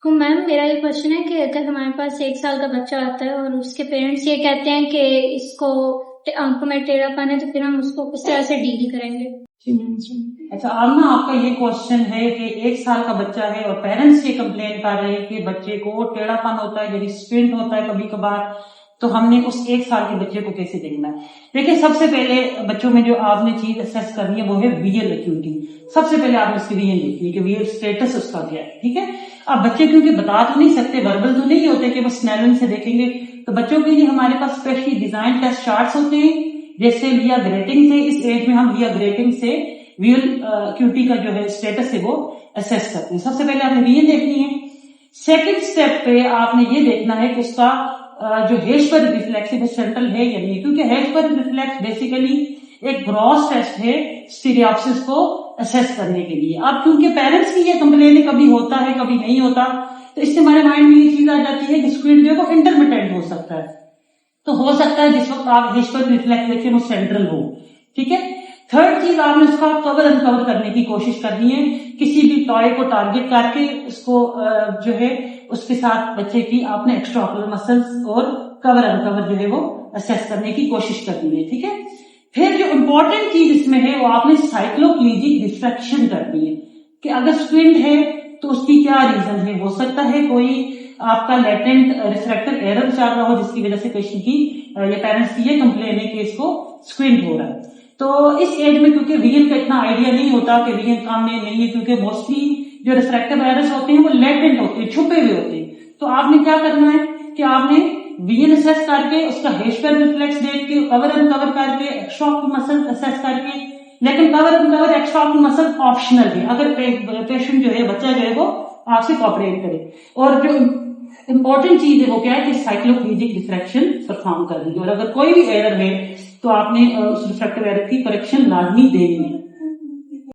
تو میم میرا یہ کوشچن ہے کہ اگر ہمارے پاس 1 سال کا بچہ آتا ہے اور اس کے پیرنٹس یہ کہتے ہیں کہ اس کو آنکھوں میں ٹیڑھا پن ہے، تو پھر ہم اس کو کس طرح سے ڈیل کریں گے؟ اچھا آمنہ، آپ کا یہ کوشچن ہے کہ 1 سال کا بچہ ہے اور پیرنٹس یہ کمپلین کر رہے ہیں کہ بچے کو ٹیڑھا پن ہوتا ہے، یعنی اسپنٹ ہوتا ہے کبھی کبھار، تو ہم نے اس 1 سال کے بچے کو کیسے دیکھنا ہے؟ دیکھیں، سب سے پہلے بچوں میں جو آپ نے چیز اسیس کرنی ہے وہ ہے ویژل ایکیوٹی. سب سے پہلے آپ نے اس کی ویژن دیکھنی ہے کہ ویژل اسٹیٹس اس کا کیا ہے. ٹھیک ہے، اب بچے کیونکہ بتا تو نہیں سکتے، وربل تو نہیں ہوتے کہ وہ اسنیلنگ سے دیکھیں گے، تو بچوں کے لیے ہمارے پاس اسپیشلی ڈیزائن ٹیسٹ چارٹس ہوتے ہیں، جیسے لیا گریٹنگ سے. اس ایج میں ہم لیا گریٹنگ سے ویژل ایکیوٹی کا جو ہے اسٹیٹس ہے وہ اسیس کرتے ہیں. سب سے پہلے آپ نے ویژن دیکھنی ہے. سیکنڈ اسٹیپ پہ آپ نے یہ دیکھنا ہے کہ اس کا جو ہیشبرگ ریفلیکس ہے وہ سینٹرل ہے یا نہیں، کیونکہ ہیشبرگ ریفلیکس بیسیکلی ایک گراس ٹیسٹ ہے اسٹیریوپسس کو اسیس کرنے کے لیے. اب کیونکہ پیرنٹس کی یہ کمپلین کبھی ہوتا ہے کبھی نہیں ہوتا، تو اس سے ہمارے مائنڈ میں یہ چیز آ جاتی ہے کہ اسکوئڈ جو ہے وہ انٹرمیٹنٹ ہو سکتا ہے. تو ہو سکتا ہے جس وقت آپ ہیشبرگ ریفلیکس دیکھیں وہ سینٹرل ہو. ٹھیک ہے. تھرڈ چیز آپ نے اس کا کور انکور کرنے کی کوشش کرنی ہے، کسی بھی ٹوائے کو ٹارگٹ کر کے اس کو جو ہے اس کے ساتھ بچے کی آپ نے ایکسٹرا آکولر مسلس اور کور انکور جو ہے وہ اسیس کرنے کی کوشش کرنی ہے. ٹھیک ہے. پھر جو امپورٹنٹ چیز اس میں ہے وہ آپ نے سائیکلوپلیجک ڈسٹریکشن کرنی ہے کہ اگر اسکوئنٹ ہے تو اس کی کیا ریزن ہے. ہو سکتا ہے کوئی آپ کا لیٹنٹ ریفریکٹر ایرر چل رہا ہو جس کی وجہ سے پیشنٹ کی یا پیرنٹس کی یہ کمپلین ہے کہ اس کو اسکوئنٹ ہو رہا ہے. تو اس ایج میں کیونکہ ویژن کا اتنا آئیڈیا نہیں ہوتا کہ ویژن کام میں نہیں ہے، کیونکہ موسٹلی جو ریفریکٹیو ایررز ہوتے ہیں وہ لیٹنٹ ہوتے ہیں، چھپے ہوئے ہوتے ہیں. تو آپ نے کیا کرنا ہے کہ آپ نے ویژن اسیس کر کے اس کا ہیشبرگ ریفلیکس دیکھ کے کور اینڈ کور کر کے ایکسٹرا آکولر مسل اسیس کر کے، لیکن کور اینڈ کور ایکسٹرا آکولر مسل آپشنل ہے اگر پیشنٹ جو ہے بچہ جو ہے وہ آپ سے کوآپریٹ کرے. اور جو امپورٹنٹ چیز ہے وہ کیا ہے کہ سائیکلوپلیجک ڈسٹریکشن پرفارم کرنی ہے، اور اگر کوئی بھی ایرر ہے تو آپ نے اس ریفریکٹیو ایرر کی کریکشن لازمی دینی ہے.